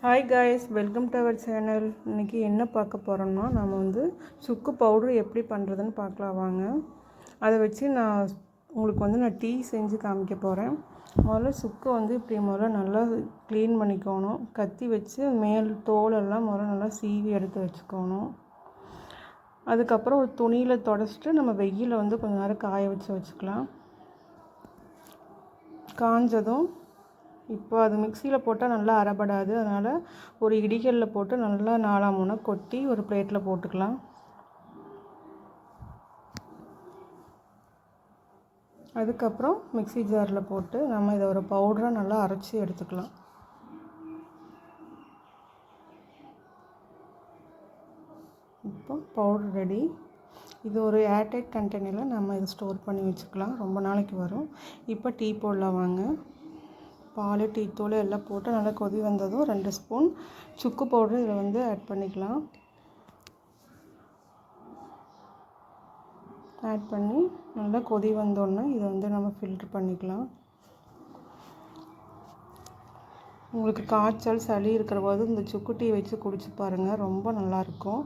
Hi guys, welcome to our channel. இன்றைக்கி என்ன பார்க்க போகிறோம்னா, நம்ம சுக்கு பவுட்ரு எப்படி பண்ணுறதுன்னு பார்க்கலாம் வாங்க. அதை வச்சு நான் டீ செஞ்சு காமிக்க போகிறேன். முதல்ல சுக்கு இப்படி நல்லா க்ளீன் பண்ணிக்கணும். கத்தி வச்சு மேல் தோலெல்லாம் நல்லா சீவி எடுத்து வச்சுக்கணும். அதுக்கப்புறம் ஒரு துணியில் துடைச்சிட்டு நம்ம வெயிலில் கொஞ்சம் நேரம் காய வச்சுக்கலாம். காஞ்சதும் இப்போ அது மிக்சியில் போட்டால் நல்லா அரைப்படாது. அதனால் ஒரு இடிகளில் போட்டு நல்லா 4 கொட்டி ஒரு பிளேட்டில் போட்டுக்கலாம். அதுக்கப்புறம் மிக்சி ஜாரில் போட்டு நம்ம இதை ஒரு பவுடராக நல்லா அரைச்சி எடுத்துக்கலாம். இப்போ பவுடர் ரெடி. இது ஒரு ஏர்டைட் கண்டெய்னரில் நம்ம இதை ஸ்டோர் பண்ணி வச்சுக்கலாம். ரொம்ப நாளைக்கு வரும். இப்போ டீ போடலாம் வாங்க. பால், டீத்தூள் எல்லாம் போட்டு நல்லா கொதி வந்ததும் 2 ஸ்பூன் சுக்கு பவுடர் இதில் ஆட் பண்ணிக்கலாம். ஆட் பண்ணி நல்லா கொதி வந்தோடனே இதை நம்ம ஃபில்ட்ரு பண்ணிக்கலாம். உங்களுக்கு காய்ச்சல், சளி இருக்கிற போது இந்த சுக்கு டீ வச்சு குடிச்சு பாருங்கள், ரொம்ப நல்லாயிருக்கும்.